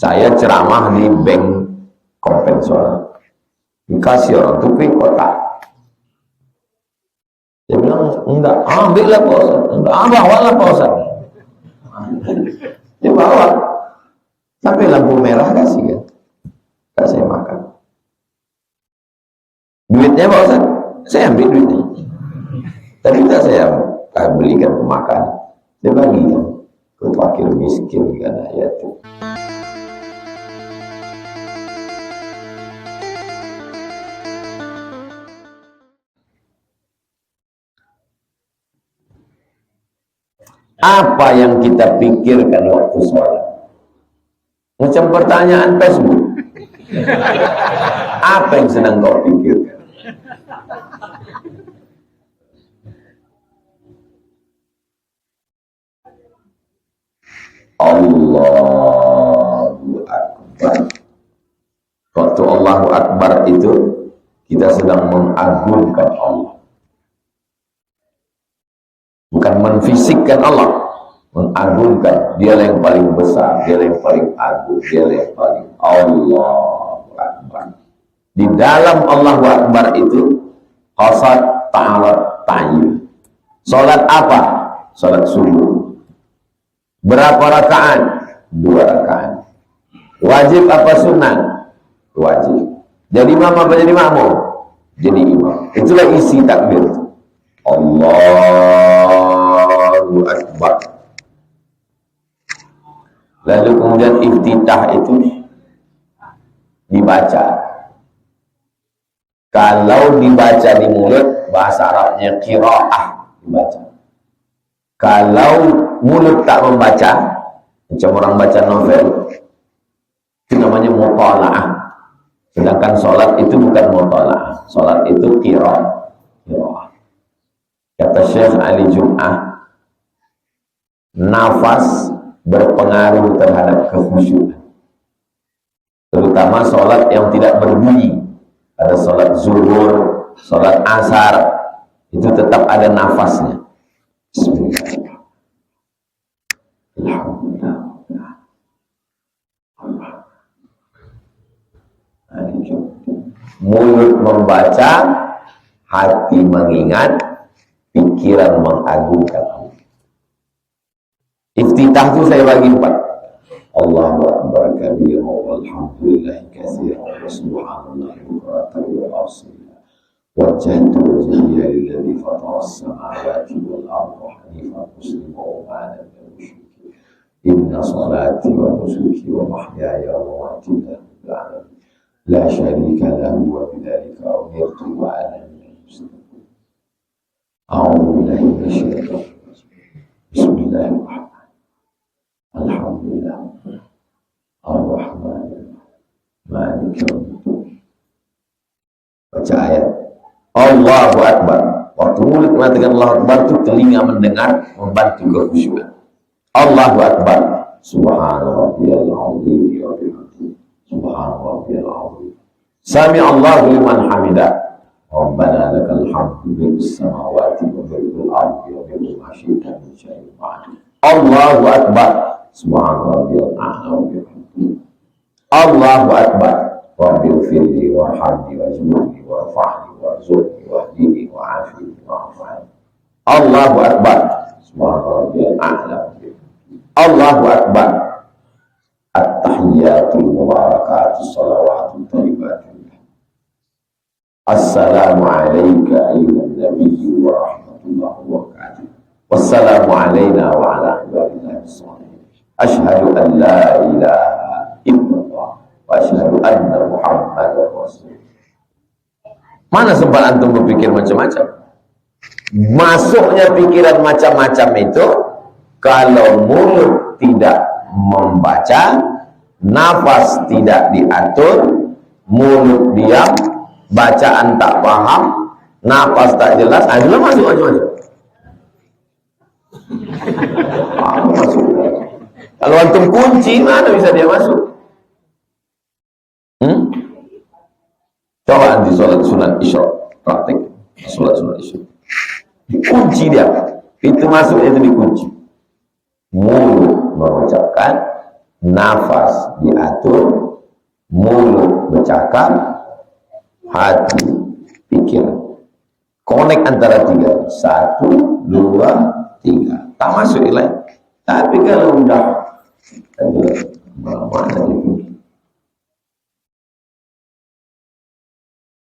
Saya ceramah di bank konvensional, dikasih orang tukang kotak. Dia bilang, enggak, ambillah Pak Ustaz. Enggak, bawalah Pak Ustaz. Dia bawa. Sampai lampu merah kasih kan. Kasih makan. Duitnya Pak Ustaz, saya ambil duitnya. Tapi tidak saya belikan ke makan. Saya bagikan ke fakir miskin karena yatim. Apa yang kita pikirkan waktu sholat? Macam pertanyaan Facebook. Apa yang sedang kau pikirkan? Allahu Akbar. Waktu Allahu Akbar itu kita sedang mengagungkan Allah. Bukan menfisikkan Allah, mengagungkan. Dia yang paling besar, dia yang paling agung, dia yang paling Allahu Akbar. Di dalam Allahu Akbar itu qasad ta'ala ta'yin. Salat apa? Salat subuh. Berapa rakaat? 2 rakaat. Wajib apa sunnah? Wajib. Jadi imam apa jadi makmum? Jadi imam. Itulah isi takbir. Allahu Akbar. Lalu kemudian iftitah itu dibaca. Kalau dibaca di mulut, bahasa Arabnya qiraah dibaca. Kalau mulut tak membaca, macam orang baca novel, itu namanya mutala'ah. Sedangkan sholat itu bukan mutala'ah. Sholat itu qiraah. Kata Syekh Ali Jum'ah, nafas berpengaruh terhadap kekhusyukan. Terutama sholat yang tidak berbunyi. Ada sholat zuhur, sholat asar, itu tetap ada nafasnya. Bismillahirrahmanirrahim. Mulut membaca, hati mengingat, pikiran mengagungkan Allah. Iftitah itu saya bagi 4. Allahu Akbar kabira walhamdulillahi katsiran wa subhanallahi bukratan wa asila. Wajjahtu wajhiya lilladzi fatara as-samawati wal arda hanifan musliman wa ma ana minal musyrikin. Inna salati wa nusuki wa mahyaya wa mamati lillahi alamin. La syarika lahu wa bidzalika umirtu wa ana minal muslimin. A'udzu billahi minasyaitonir rajim. Bismillahirrahmanirrahim. Alhamdulillah. Ar-Rahman Maliki yaumiddin. Baca ayat Allahu Akbar. Waktu mulut mengatakan Allahu Akbar itu telinga mendengar, membantu kekhusyukan. Allahu Akbar. Subhanarabbiyal azim wa bihamdihi. Subhanarabbiyal azim. Sami Allahu liman hamidah. Rabbana lakal hamdu bis samawati wa bil ardi wa bima syi'ta min syai'in ba'd. Allahu Akbar. Subhanarabbiyal a'la wa bihamdihi. Allahu Akbar. Rabbil firli warhamni wajburni warfa'ni warzuqni wahdini wa'afini wa'afani. Allahu Akbar. Subhanarabbiyal a'la wa bihamdihi. Allahu Akbar. At-tahiyyatul mubarakatus salawatul thayyibatul. Assalamu alayka ayyuhan nabiyyu wa rahmatullahi wa barakatuh. Wassalamu alayna wa ala ibadillahi sholihin. Asyhadu an la ilaha illallah wa asyhadu anna Muhammadar Rasulullah. Mana sempat antum berpikir macam-macam? Masuknya pikiran macam-macam itu kalau mulut tidak membaca, nafas tidak diatur, mulut diam, bacaan tak paham, nafas tak jelas, adalah masuk macam-macam. Masuk. Kalau antum kunci, mana bisa dia masuk? Coba nanti sholat sunat isya, praktik sholat sunat isya. Dikunci dia, pintu masuk itu dikunci. Mulut mengucapkan, nafas diatur, mulut bercakap, hati pikir, connect antara tiga, 1, 2, 3, tak masuk yang lain. Tapi kalau udah mana dipikir,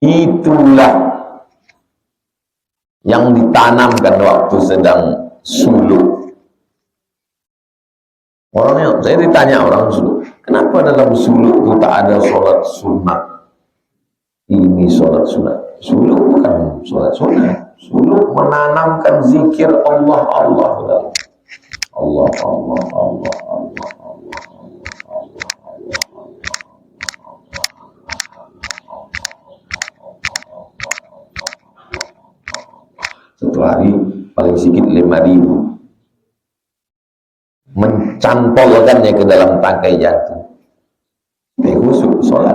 itulah yang ditanamkan waktu sedang suluk. Orangnya, saya ditanya orang suluk, kenapa dalam suluk itu tak ada sholat sunat? Ini sholat sunat. Suluk bukan sholat sunat. Suluk menanamkan zikir Allah, Allah, Allah, Allah, Allah, Allah, Allah, Allah, satu hari paling sedikit 5.000 mencantolkannya ke dalam tangkai jantung. Khusyuk sholat.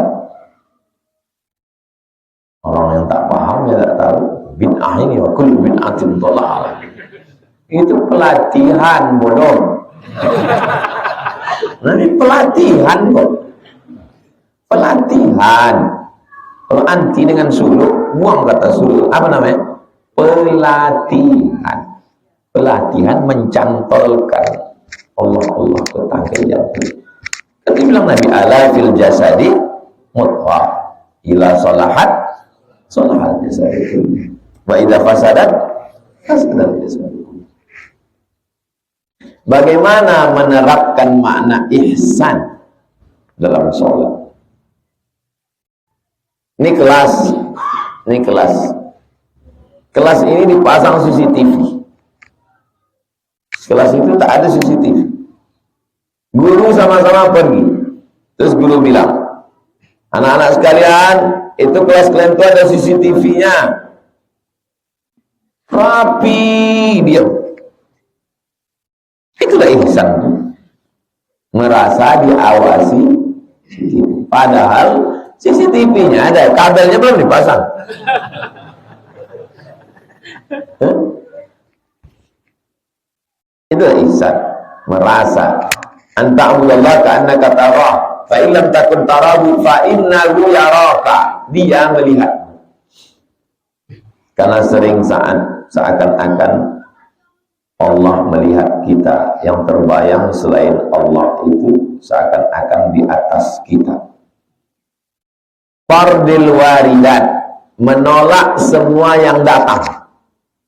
Orang yang tak paham, ya tak tahu bid'ah ini, wa kullu bid'atin dhalalah. Itu pelatihan, bodoh. Nanti pelatihan kok. Pelatihan. Kalau anti dengan suluk, buang kata suluk. Apa namanya? Pelatihan. Pelatihan mencantolkan Allah, Allah ke tangkai jantung. Kan dibilang Nabi, ala fil jasadi mudghah, ila salahat salahat jasadi, wa idza fasadat fasadat jasadi. Bagaimana menerapkan makna ihsan dalam sholat? Ini kelas, ini kelas. Kelas ini dipasang CCTV. Kelas itu tak ada CCTV. Guru sama-sama pergi. Terus guru bilang, anak-anak sekalian, itu kelas kalian itu ada CCTV-nya. Rapi, diam. Itulah ihsan. Merasa diawasi. Padahal CCTV-nya ada, kabelnya belum dipasang. Itulah ihsan. Merasa anta'budallaha ka'annaka tarah, fa in lam takun tarahu fa innahu yaraka. Dia melihat. Karena sering saat seakan-akan Allah melihat kita, yang terbayang selain Allah itu seakan-akan di atas kita. Fardil waridat, menolak semua yang datang.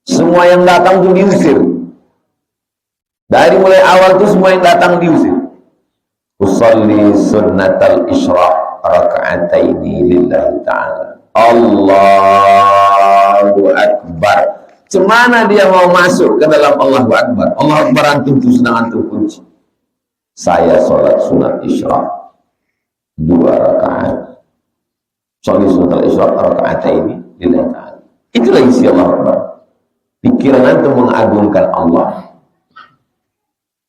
Semua yang datang itu diusir. Dari mulai awal itu semua yang datang diusir. Usalli sunnatal isyraq raka'ataini lillahi ta'ala. Allahu Akbar. Cemana dia mau masuk ke dalam Allahu Akbar? Allahu Akbar antum itu sedang antum kunci. Saya sholat sunat isyraq 2 rakaat. Sholat sunat isyraq raka'ataini lillahi ta'ala. Itulah isi Allahu Akbar. Pikiran antum mengagungkan Allah.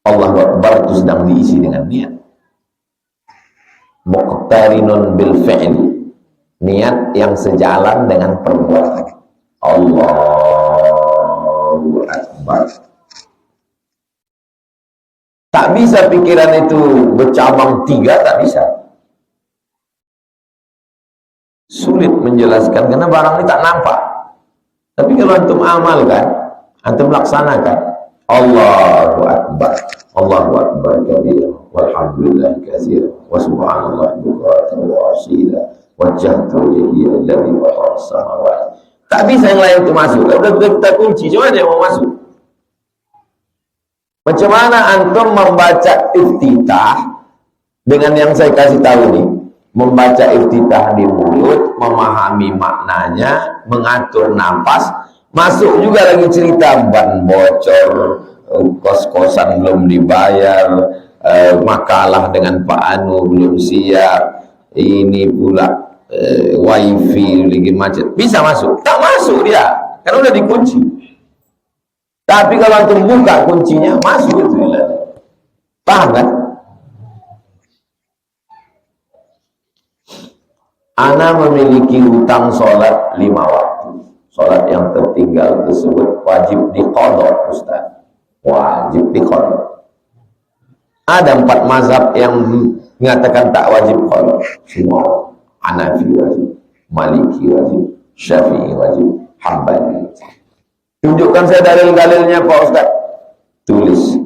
Allahu Akbar itu sedang diisi dengan niat. Muqtarinun bil fi'li, niat yang sejalan dengan perbuatan. Allahu Akbar. Tak bisa pikiran itu bercabang 3, tak bisa. Sulit menjelaskan karena barang ini tak nampak. Tapi kalau antum amalkan, antum laksanakan, Allahu Akbar, Allahu Akbar kabir, walhamdulillah katsir, wa subhanallah bukratan wa asila, wajjahtu ilayhi alladhi fatara as-samawati. Tak bisa yang lain itu masuk. Udah kita kunci, cuma dia mau masuk. Macam mana antum membaca iftitah dengan yang saya kasih tahu ini? Membaca iftitah di mulut, memahami maknanya, mengatur nafas. Masuk juga lagi cerita ban bocor, kos-kosan belum dibayar, makalah dengan Pak Anu belum siap, ini pula wifi lagi macet. Bisa masuk? Tak masuk dia, karena udah dikunci. Tapi kalau antum buka kuncinya, masuk itu. Paham kan? Ana memiliki hutang sholat 5 waktu. Sholat yang tertinggal tersebut wajib diqadha, Ustaz. Wajib diqadha. Ada 4 mazhab yang mengatakan tak wajib qada. Semua Hanafi wajib, Maliki wajib, Syafi'i wajib, Hambali wajib. Tunjukkan saya dalil-dalilnya Pak Ustaz. Tulis.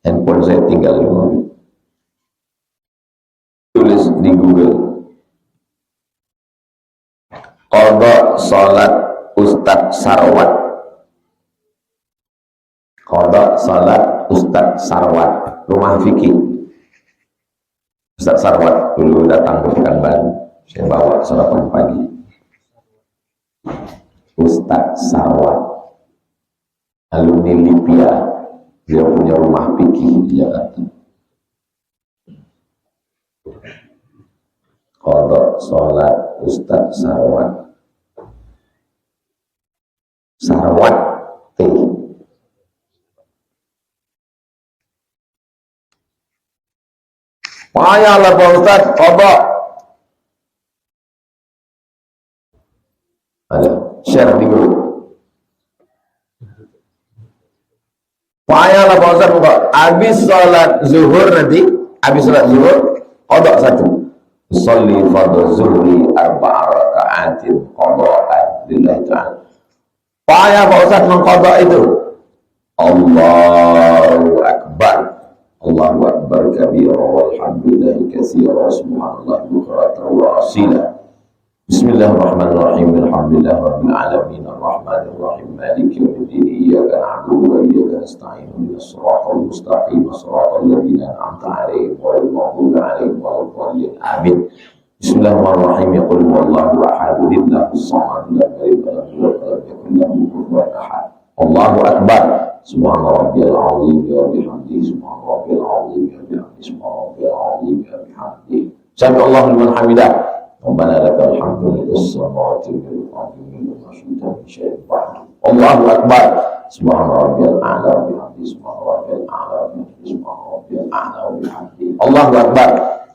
Handphone saya tinggal di mobil. Tulis di Google. Qada salat Ustaz Sarwat. Qada salat Ustaz Sarwat. Rumah fikih Ustaz Sarwat dulu datang ke Pekanbaru, saya bawa sarapan pagi. Ustaz Sarwat alumni Lipia, dia punya rumah fikih di Jakarta. Qada salat Ustaz Sarwat. Sarwat T. Payahlah Pak Ustaz, qada. Ada, share di grup. Payahlah Pak Ustaz, habis sholat zuhur nanti, habis sholat zuhur, qada 1. Sholli fardhu zuhri 4 raka'atin qada'an lillahi ta'ala. Payah Pak Ustaz mengqada itu. Allahu Akbar. Allahu Akbar kabira walhamdulillahi katsira subhanallah bukratan wa asila. Bismillahirrahmanirrahim. Alhamdulillahi rabbil alamin arrahmanir rahim maliki yaumiddin iyyaka na'budu wa iyyaka nasta'in ihdinas siratal mustaqim siratal ladzina an'amta 'alaihim ghairil maghdubi 'alaihim waladdallin. Amin. Bismillahirrahmanirrahim. Qul huwallahu ahad Allahus samad lam yalid wa lam yulad wa lam yakul lahu kufuwan ahad. Allahu Akbar. Subhana rabbiyal azim wa bihamdihi subhana rabbiyal azim wa bihamdihi subhana rabbiyal azim wa bihamdihi. Sami Allahu liman hamidah. Rabbana lakal hamdu mil'us samawati wal ardi wa ma syi'ta min syai'in ba'd. Allahu Akbar. Subhana rabbiyal a'la wa bihamdihi subhana rabbiyal a'la wa bihamdihi subhana rabbiyal a'la wa bihamdihi. Allahu Akbar.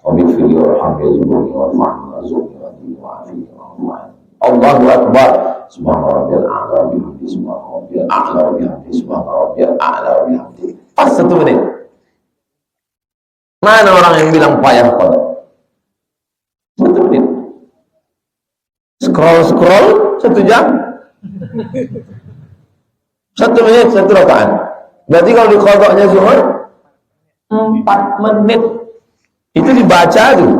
Wa bil fili wa hamdi zuburi wa fahmi wa zubri wa dini wa afihi wa rahmani. Allahu Akbar. Subhana rabbiyal a'la wa bihamdihi subhana rabbiyal a'la wa bihamdihi subhana rabbiyal a'la wa bihamdihi. Pas 1 menit. Mana orang yang bilang payah qada? 1 menit. Scroll 1 jam. 1 menit 1 rakaat. Berarti kalau di qadanya zuhur 4 menit. Itu dibaca tuh.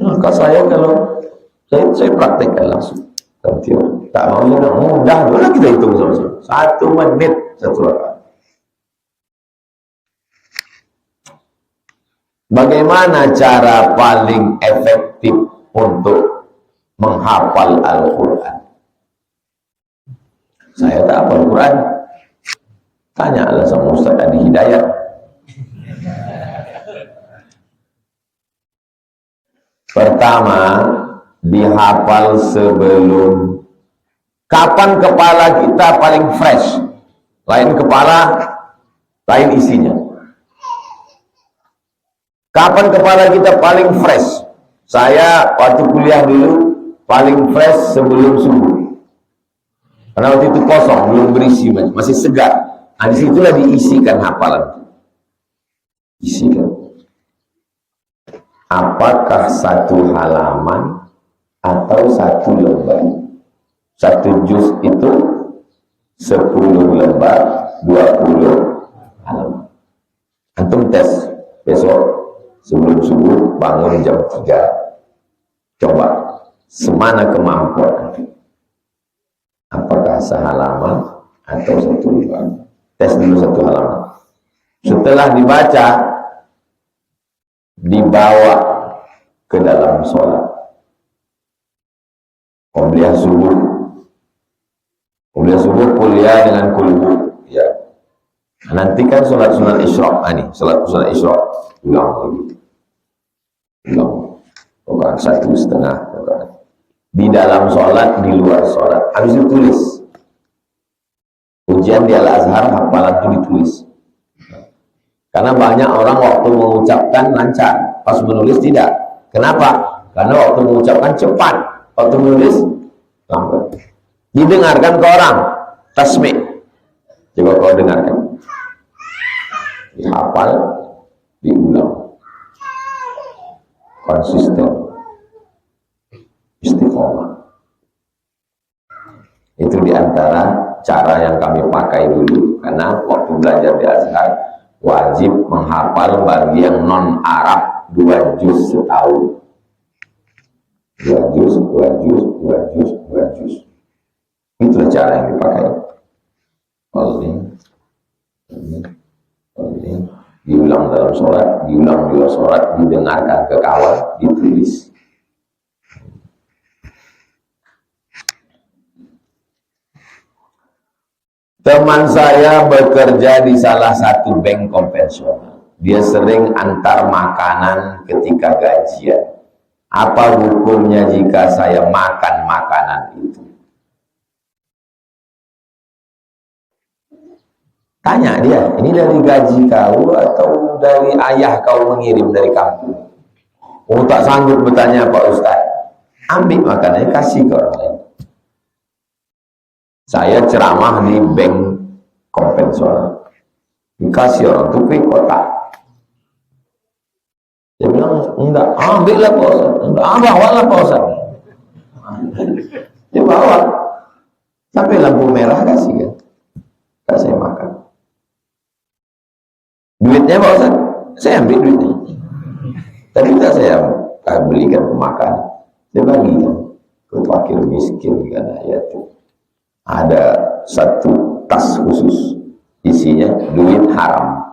Maka saya kalau saya praktekkan langsung. Tak mau mudah, boleh kita hitung sama-sama. 1 menit 1 rakaat. Bagaimana cara paling efektif untuk menghafal Al-Quran? Saya tak hafal Al-Quran. Tanyalah sama Ustaz Adi Hidayat. Pertama, dihafal sebelum. Kapan kepala kita paling fresh? Lain kepala, lain isinya. Kapan kepala kita paling fresh? Saya waktu kuliah dulu paling fresh sebelum subuh. Karena waktu itu kosong, belum berisi, masih segar. Nah, disitulah diisikan hafalan. Isikan. Apakah 1 halaman atau 1 lembar? 1 juz itu 10 lembar, 20 halaman. Antum tes besok sebelum subuh, bangun jam 3. Coba semana kemampuan. Apakah sehalaman atau 1 lembar? Tes dulu 1 halaman. Setelah dibaca, dibawa ke dalam sholat. Qobliyah subuh. Qobliyah subuh kuliah dengan kulhu. Ya. Nanti kan sholat sunat isyraq. Ini sholat sunat isyraq. Ulang lagi. Ulang. Bukan 1,5 rakaat. Di dalam sholat, di luar sholat. Habis itu tulis. Ujian di Al-Azhar, hafalan itu ditulis. Karena banyak orang waktu mengucapkan lancar, pas menulis tidak. Kenapa? Karena waktu mengucapkan cepat, waktu menulis lambat. Didengarkan ke orang, tasmi'. Coba kau dengarkan. dihafal, diulang, konsisten, istiqomah. Itu diantara cara yang kami pakai dulu, karena waktu belajar di Azhar wajib menghafal bagi yang non Arab 2 juz setahun. 2 juz, 2 juz, 2 juz, 2 juz. Itulah cara yang dipakai. Diulang dalam sholat, diulang di luar sholat, didengarkan ke kawan, ditulis. Teman saya bekerja di salah satu bank konvensional. Dia sering antar makanan ketika gajian. Apa hukumnya jika saya makan makanan itu? Tanya dia, ini dari gaji kau atau dari ayah kau mengirim dari kampung? Oh, tak sanggup bertanya Pak Ustaz. Ambil makanannya, kasih ke orang lain. Saya ceramah di bank konvensional, dikasih orang tukui kotak. Dia bilang, enggak, ambillah Pak Ustaz. Enggak, bawalah Pak Ustaz. Dia bawa, sampai lampu merah kasih kan, kasih makan. Duitnya Pak Ustaz, saya ambil duitnya. Tapi tidak saya belikan pemakan, saya bagikan ke fakir miskin karena ya itu. Ada satu tas khusus, isinya duit haram.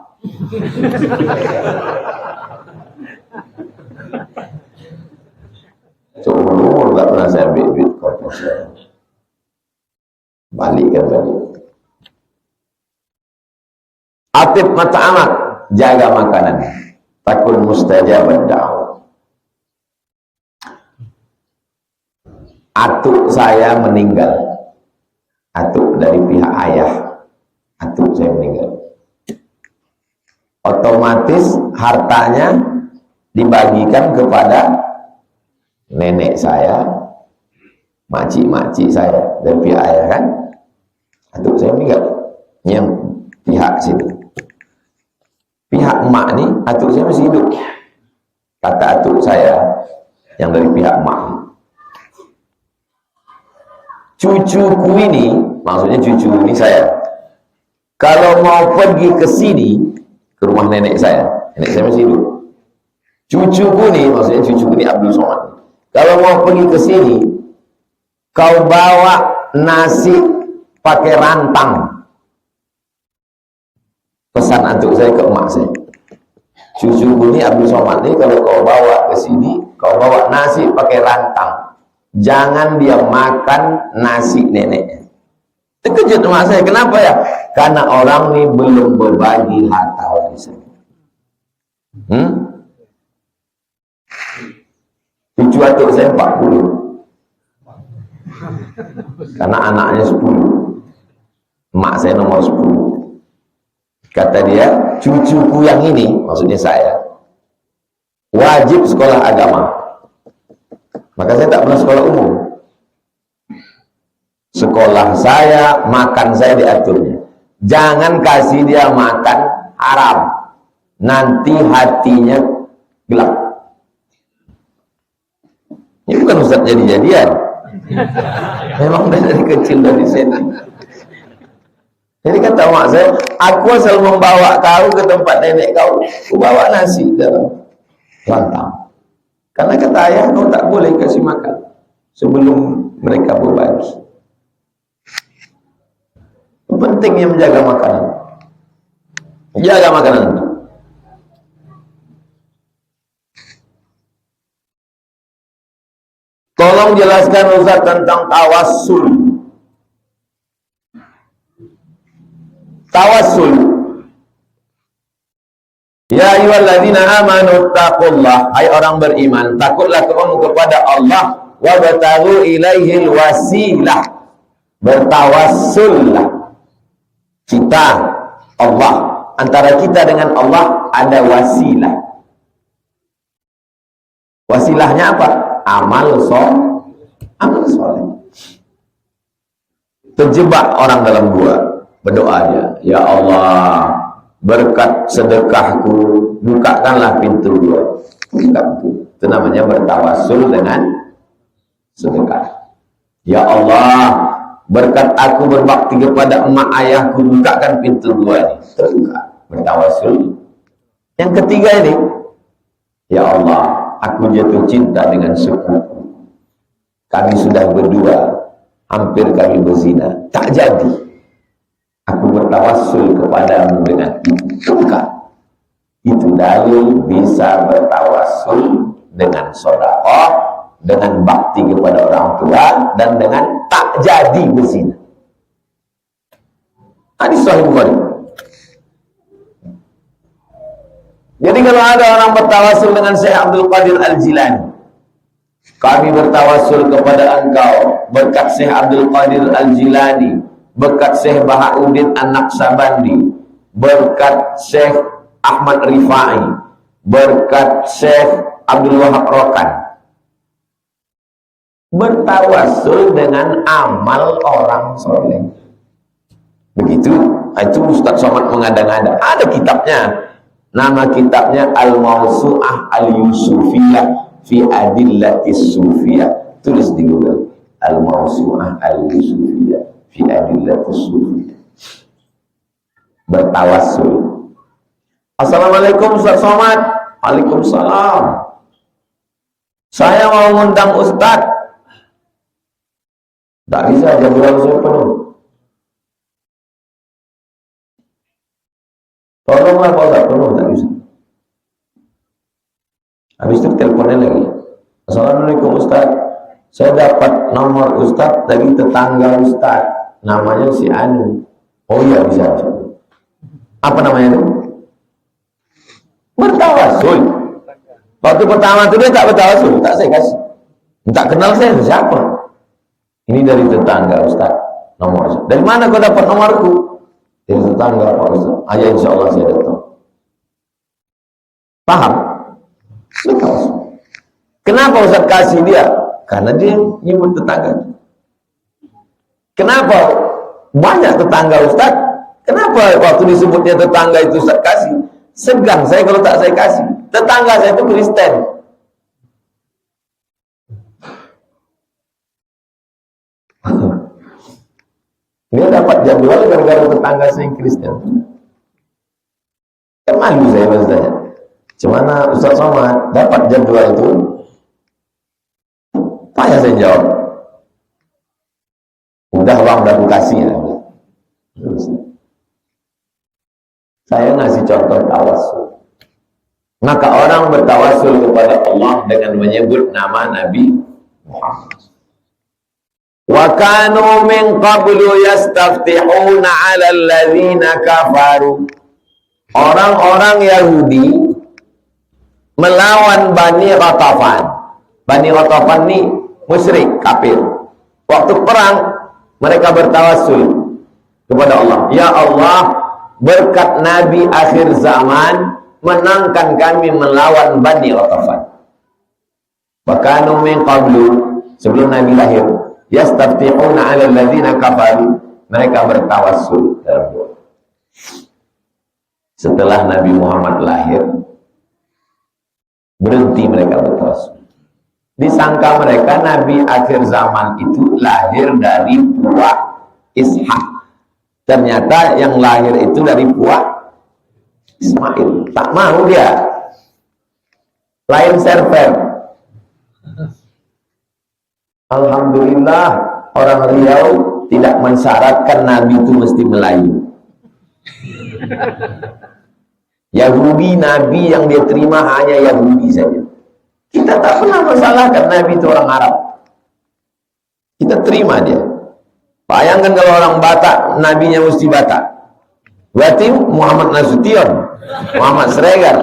Seumur tak pernah saya ambil duit kotor saya. Balikkan balik. Atib mata amat, jaga makanan. Takun mustajab da'wah. Atuk saya meninggal. Atuk dari pihak ayah, atuk saya meninggal. Otomatis hartanya dibagikan kepada nenek saya, makcik-makcik saya dari pihak ayah kan. Atuk saya meninggal, yang pihak situ. Pihak emak ni, atuk saya masih hidup. Kata atuk saya yang dari pihak emak, cucuku ini, maksudnya cucu ini saya, kalau mau pergi ke sini, ke rumah nenek saya masih hidup. Cucuku ini, maksudnya cucuku ini Abdul Somad, kalau mau pergi ke sini, kau bawa nasi pakai rantang. Pesan antuk saya ke emak saya. Cucuku ini Abdul Somad ini, kalau kau bawa ke sini, kau bawa nasi pakai rantang. Jangan dia makan nasi neneknya. Terkejut emak saya, kenapa ya? Karena orang ini belum berbagi harta warisan. Cucu atuk saya 40. Karena anaknya 10. Emak saya nomor 10. Kata dia, cucuku yang ini, maksudnya saya, wajib sekolah agama. Maka saya tak pernah sekolah umum. Sekolah saya, makan saya diaturnya. Jangan kasih dia makan haram. Nanti hatinya gelap. Ini bukan Ustaz jadi-jadian. Memang dari kecil dari sini. Jadi kata mak saya, aku asal membawa kau ke tempat nenek kau, aku bawa nasi dalam rantang. Karena kata ayah, kau tak boleh kasih makan sebelum mereka berbagi. Pentingnya menjaga makanan. Jaga makanan. Tolong jelaskan Ustaz tentang tawassul. Tawassul. Ya ayyuhalladzina amanu taqullah, hai orang beriman, takutlah kamu kepada Allah, wabtaghu ilaihil wasilah, bertawassullah. Kita, Allah, antara kita dengan Allah ada wasilah. Wasilahnya apa? Amal soleh. Terjebak orang dalam gua, berdoa dia, ya Allah, berkat sedekahku bukakanlah pintu gua. Itu namanya bertawasul dengan sedekah. Ya Allah, berkat aku berbakti kepada emak ayahku, bukakan pintu gua ini. Terbuka, bertawasul. Yang ketiga ini, ya Allah, aku jatuh cinta dengan sukuku. Kami sudah berdua, hampir kami berzina, tak jadi. Aku bertawassul kepadamu dengan itu. Itu dalil bisa bertawassul dengan sedekah, dengan bakti kepada orang tua, dan dengan tak jadi berzina. Hadis Sahih Bukhari. Jadi kalau ada orang bertawassul dengan Syekh Abdul Qadir Al-Jilani, kami bertawassul kepada engkau berkat Syekh Abdul Qadir Al-Jilani, berkat Syekh Bahauddin An-Naqsabandi, berkat Syekh Ahmad Rifai, berkat Syekh Abdul Wahab Rokan. Bertawassul dengan amal orang soleh. Begitu, itu Ustaz Somad mengada-ngada. Ada kitabnya. Nama kitabnya Al-Mawsu'ah Al-Yusufiyah fi Adillatis Sufiyah. Tulis di Google. Al-Mawsu'ah Al-Yusufiyah fi Adillatis Sufiyah. Bertawassul. Assalamualaikum Ustaz Somad. Waalaikumsalam. Saya mau ngundang Ustaz. Tak bisa, jadwal saya penuh. Tolonglah kalau tak penuh, tak bisa. Habis itu teleponnya lagi. Assalamualaikum Ustaz. Saya dapat nomor Ustaz dari tetangga Ustaz. Namanya si Anu. Oh iya, bisa. Apa namanya itu? Bertawassul. Waktu pertama itu dia tak bertawassul, tak saya kasih. Tak kenal saya, siapa? Ini dari tetangga Ustaz. Nomor Ustaz. Dari mana kau dapat nomorku? Dari tetangga Pak Ustaz. Ayo insya Allah saya datang. Paham? Bertawassul. Kenapa Ustaz kasih dia? Karena dia nyebut tetangga. Kenapa banyak tetangga Ustaz? Kenapa waktu disebutnya tetangga itu Ustaz kasih? Segan saya kalau tak saya kasih. Tetangga saya itu Kristen. Dia dapat jadwal gara-gara tetangga saya Kristen. Kan malu saya maksudnya. Cumana Ustaz Somad dapat jadwal itu. Payah saya jawab. Udah bang, udah aku kasih ya. Saya ngasih contoh tawassul. Maka orang bertawassul kepada Allah dengan menyebut nama Nabi Muhammad. Wa kanu min qablu yastaftihuna 'ala alladhina kafaru. Orang-orang Yahudi melawan Bani Ghatafan. Bani Ghatafan ini musyrik, kafir. Waktu perang mereka bertawassul kepada Allah. Ya Allah, berkat Nabi akhir zaman, menangkan kami melawan Bani Ghatafan. Bakanu min qablu, sebelum Nabi lahir, yastaftihuna 'ala alladhina kafaru, mereka bertawassul dalam doa. Setelah Nabi Muhammad lahir, berhenti mereka bertawassul. Disangka mereka Nabi akhir zaman itu lahir dari buah Ishak. Ternyata yang lahir itu dari buah Ismail. Tak mau dia. Lain server. Alhamdulillah orang Riau tidak mensyaratkan Nabi itu mesti Melayu. Yahudi, Nabi yang dia terima hanya Yahudi saja. Kita tak pernah masalahkan Nabi itu orang Arab. Kita terima dia. Bayangkan kalau orang Batak, Nabinya mesti Batak. Berarti Muhammad Nasution, Muhammad Sregar.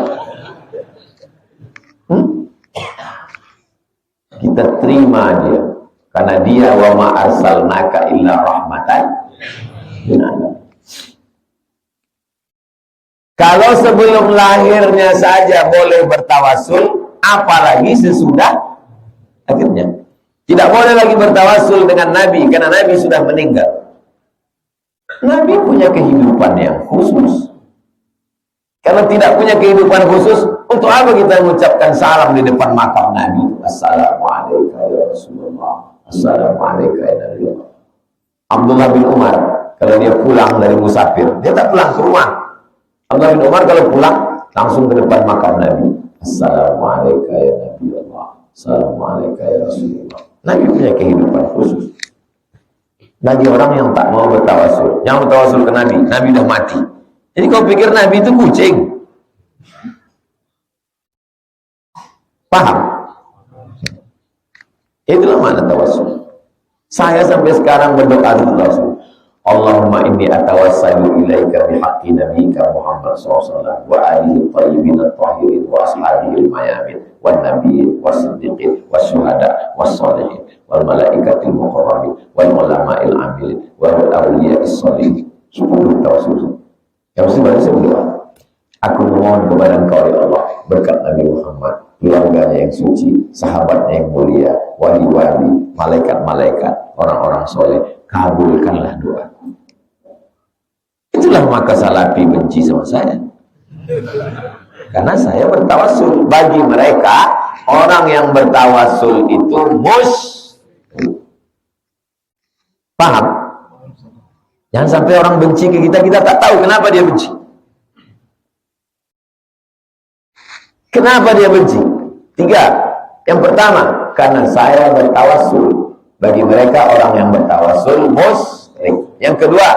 Kita terima dia. Karena dia wa ma arsalnaka illa rahmatan lil alamin. Kalau sebelum lahirnya saja boleh bertawassul, apalagi sesudah akhirnya. Tidak boleh lagi bertawassul dengan Nabi, karena Nabi sudah meninggal. Nabi punya kehidupan yang khusus. Kalau tidak punya kehidupan khusus, untuk apa kita mengucapkan salam di depan makam Nabi? Assalamualaikum ya Rasulullah, Assalamualaikum ya Nabi. Abdullah bin Umar, kalau dia pulang dari musafir, dia tak pulang ke rumah. Abdullah bin Umar kalau pulang, langsung ke depan makam Nabi. Assalamualaikum ya Nabi Allah, Assalamualaikum ya Rasulullah. Nabi punya kehidupan khusus. Bagi orang yang tak mau bertawasul, yang bertawasul ke Nabi, Nabi dah mati. Jadi kau pikir Nabi itu kucing? Paham? Itulah makna tawasul. Saya sampai sekarang berdoa di tawasul. Allahumma inni atawassalu ilaika bihaqqi nabiyyika Muhammad sallallahu alaihi wasallam wa alihi thayyibin at-tahirin wa ashabihi al-mayamin wan nabiyyin was-siddiqin was-syuhada was-shalihin wal malaikatil muqarrabin wal ulama'il 'amilin wal awliya'is shalihin. 10 tawasul. Yang mesti baca saya berdoa. Aku memohon kepada Engkau ya Allah berkat Nabi Muhammad, keluarganya yang suci, sahabatnya yang mulia, wali-wali, malaikat-malaikat, orang-orang soleh, kabulkanlah doa. Itulah maka Salafi benci sama saya. Karena saya bertawasul. Bagi mereka, orang yang bertawasul itu paham? Jangan sampai orang benci ke kita, kita tak tahu kenapa dia benci. Kenapa dia benci? 3. Yang pertama, karena saya bertawasul. Bagi mereka orang yang bertawasul musyrik. Yang kedua,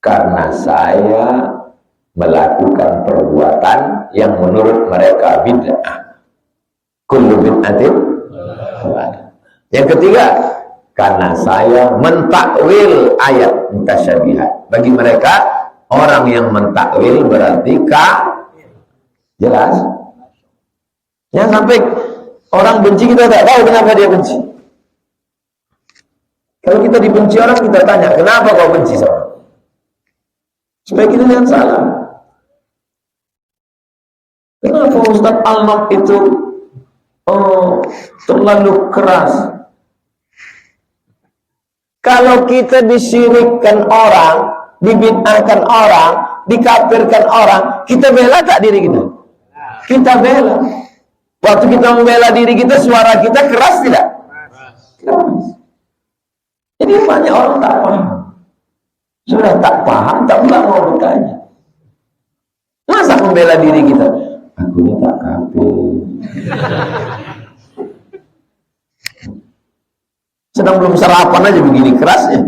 karena saya melakukan perbuatan yang menurut mereka bid'ah. Kullu bid'atin. Yang ketiga, karena saya mentakwil ayat mutasyabihat. Bagi mereka, orang yang mentakwil berarti jelas. Jangan sampai orang benci kita tak tahu kenapa dia benci. Kalau kita dibenci orang, kita tanya, kenapa kau benci sama? Supaya kita jangan salah. Kenapa Ustaz Al-Maq itu terlalu keras? Kalau kita disyirikkan orang, dibid'ahkan orang, dikafirkan orang, kita bela tak diri kita? Kita bela. Waktu kita membela diri kita, suara kita keras tidak? Keras. Jadi banyak orang tak paham. Sudah tak paham, tak pula mau bertanya. Masa membela diri kita? Aku ini tak kafir. Sedang belum sarapan aja begini kerasnya.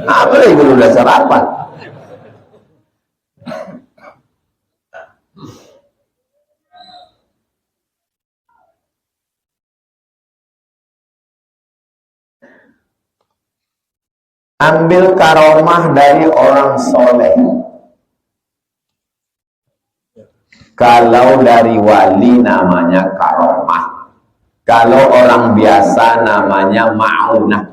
Apa lagi belum udah sarapan? Ambil karomah dari orang soleh. Kalau dari wali namanya karomah. Kalau orang biasa namanya ma'unah.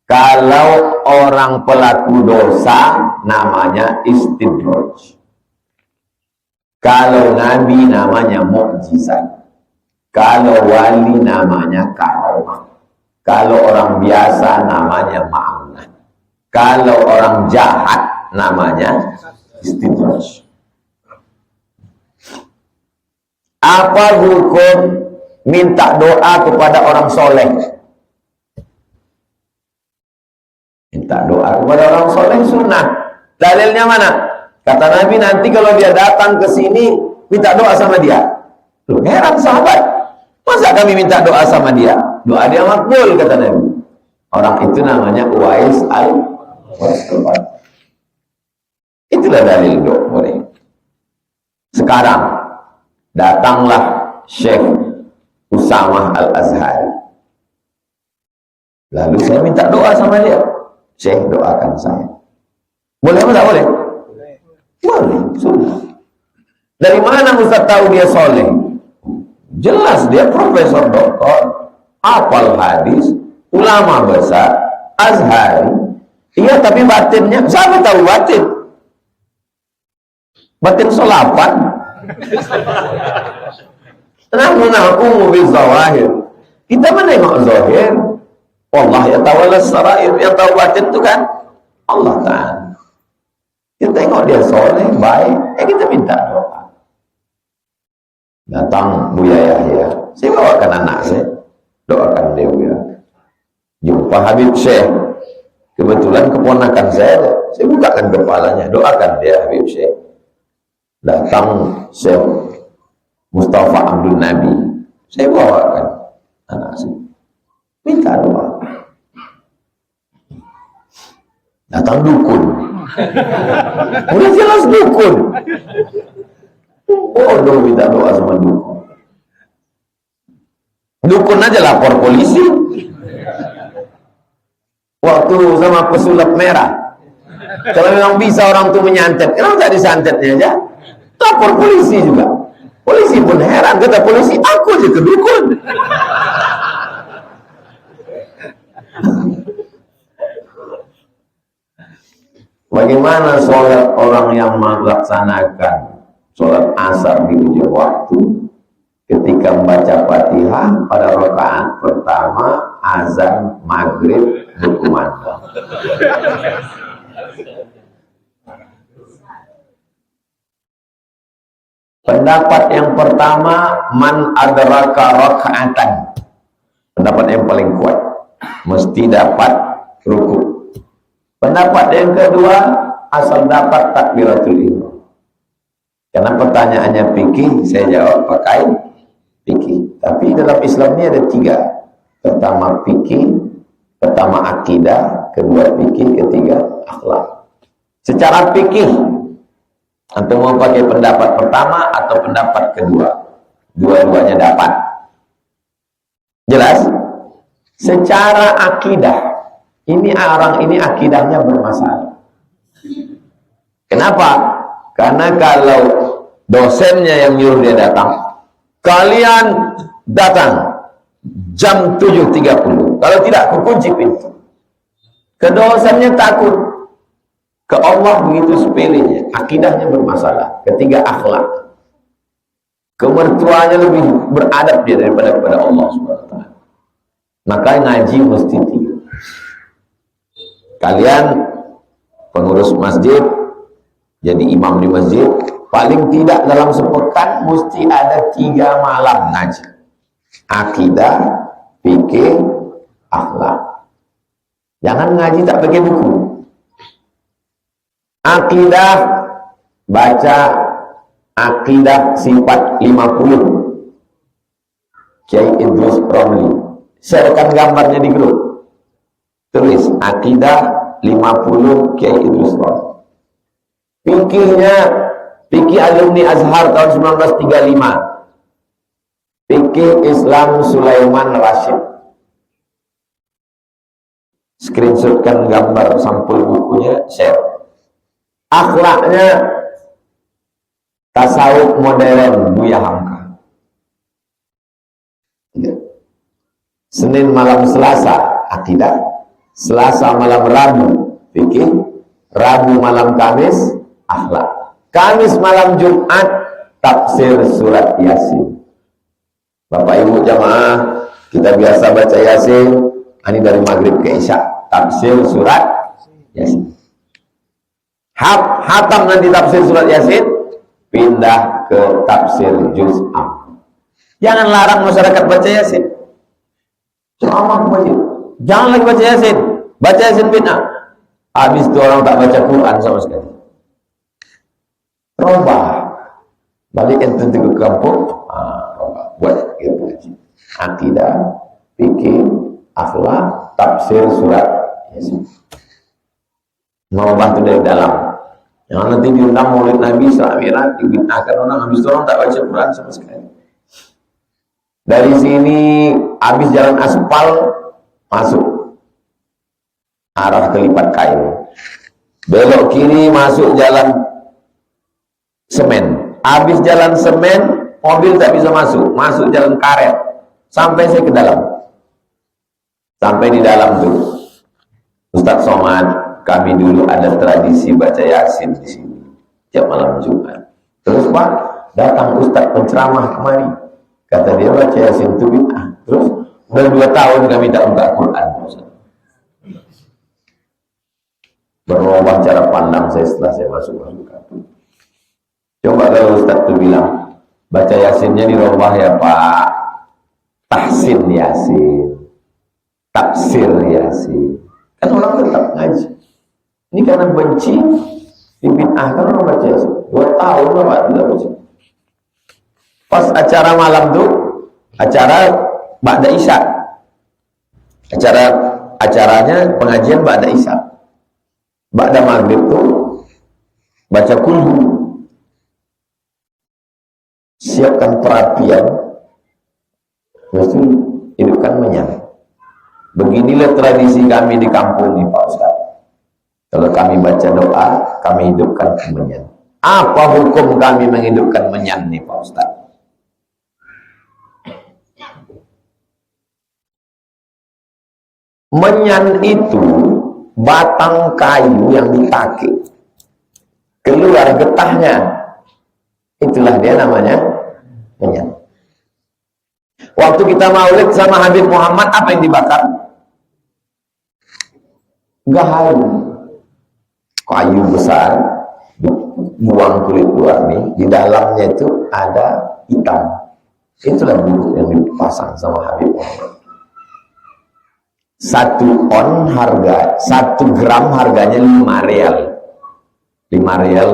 Kalau orang pelaku dosa namanya istidraj. Kalau nabi namanya mukjizat. Kalau wali namanya karomah. Kalau orang biasa namanya ma'unah. Kalau orang jahat namanya istidraj. Apa hukum minta doa kepada orang soleh? Minta doa kepada orang soleh sunnah. Dalilnya mana? Kata Nabi, nanti kalau dia datang ke sini minta doa sama dia. Loh, heran sahabat, masa kami minta doa sama dia? Doa dia makbul, kata Nabi. Orang itu namanya Uwais al-Qarni. Itulah dalil doa boleh. Sekarang datanglah Syekh Usamah Al-Azhari. Lalu saya minta doa sama dia. Syekh, doakan saya. Boleh atau tak boleh? Boleh, sudah. Dari mana Ustaz tahu dia soleh? Jelas dia profesor doktor, hafal hadis, ulama besar, Azhari. Iya, tapi batinnya, siapa tahu batin? Batin solapan. Nahnu bizawahir. Kita menengok zahir. Allah ya tawalla sarair. Yang tahu batin itu kan Allah Ta'ala. Kita tengok dia soleh, baik, kita minta doa. Datang Buya Yahya, saya bawakan anak saya, doakan dia Buya. Jumpa Habib Syekh, kebetulan keponakan saya bukakan kepalanya, doakan dia Habib Syekh. Datang Syekh Mustafa Abdul Nabi, saya bawakan anak saya, minta doa. Datang dukun, udah jelas dukun, bodoh minta doa sama dukun. Dukun aja lapor polisi. Waktu sama pesulap merah, kalau memang bisa orang tuh menyantet, kenapa tak disantetnya aja? Lapor polisi juga. Polisi pun heran, kata polisi, aku aja ke dukun. Bagaimana sholat orang yang melaksanakan sholat asar di ujung waktu, ketika membaca Fatihah pada rakaat pertama azan maghrib berkumandang. Pendapat yang pertama, man adraka rakaatan, pendapat yang paling kuat, mesti dapat rukuk. Pendapat yang kedua, asal dapat takbiratul ihram. Karena pertanyaannya fikih, saya jawab pakai fikih. Tapi dalam Islam ini ada 3. Pertama fikih, pertama akidah, kedua fikih, ketiga akhlak. Secara fikih, antum mau pakai pendapat pertama atau pendapat kedua? Dua-duanya dapat. Jelas? Secara akidah, ini orang ini akidahnya bermasalah. Kenapa? Karena kalau dosennya yang nyuruh dia datang, kalian datang jam 7.30. Kalau tidak, kukunci pintu. Ke dosennya takut. Ke Allah begitu sepelenya. Akidahnya bermasalah. Ketiga, akhlak. Kemertuanya lebih beradab dia daripada kepada Allah SWT. Maka ngaji mesti 3. Kalian pengurus masjid, jadi imam di masjid, paling tidak dalam sepekan mesti ada 3 malam ngaji. Akidah, fikih, akhlak. Jangan ngaji tak pakai buku. Akidah, baca Akidah Sifat 50 Kiai Idrus Romli. Sharekan gambarnya di grup. Tulis Akidah 50 Kiai Idrus Romli. Fikihnya, fikih alumni Azhar tahun 1935. Fikih Islam Sulaiman Rashid. Screenshotkan gambar sampul bukunya, share. Akhlaknya tasawuf modern Buya Hamka. Senin malam Selasa akidah, Selasa malam Rabu fikih, Rabu malam Kamis akhlak, Kamis malam Jumat tafsir surat Yasin. Bapak Ibu jamaah, kita biasa baca Yasin, ini dari maghrib ke isya, tafsir surat Yasin. Hatam nanti tafsir surat Yasin, pindah ke tafsir juz am. Jangan larang masyarakat baca Yasin. Ceramah wajib. Jangan lagi baca Yasin. Baca Yasin bid'ah. Habis itu orang tak baca Quran sama sekali. Robah. Balik ente ke kampung, buat gitu. Akidah, fikih, akhlak, tafsir surat Yasin. Mau bantu dari dalam. Yang nanti diundang Maulid Nabi Isra Mi'raj, dibid'ahkan orang, habis itu orang tak baca Quran sama sekali. Dari sini habis jalan aspal masuk arah Kelipat Kain, belok kiri masuk jalan semen. Habis jalan semen mobil tak bisa masuk jalan karet sampai saya ke dalam. Sampai di dalam tuh Ustaz Somad, kami dulu ada tradisi baca Yasin di sini tiap malam Jumat. Terus Pak, datang Ustaz penceramah kemari, kata dia baca Yasin itu bid'ah. Terus udah 2 tahun kami tak buka Quran. Berubah cara pandang saya setelah saya masuk kantor. Coba kalau Ustaz tuh bilang, baca Yasinnya di rumah ya Pak, tahsin Yasin, tafsir Yasin, kan orang tetap ngaji. Ini karena benci dibid'ahkan orang baca Yasin. 2 tahun Pak tidak baca. Pas acara malam tuh, acara ba'da Isya, acaranya pengajian ba'da Isya, ba'da maghrib tuh baca kulhu. Siapkan perapian, mesti hidupkan menyan. Beginilah tradisi kami di kampung ini Pak Ustaz. Kalau kami baca doa, kami hidupkan menyan. Apa hukum kami menghidupkan menyan nih Pak Ustaz? Menyan itu batang kayu yang ditakik, keluar getahnya. Itulah dia namanya menyan. Waktu kita maulid sama Habib Muhammad, apa yang dibakar? Gaharu. Kayu besar, buang kulit luar nih, di dalamnya itu ada hitam. Itulah bulu yang dipasang sama Habib Muhammad. 1 on harga, 1 gram harganya 5 real. 5 real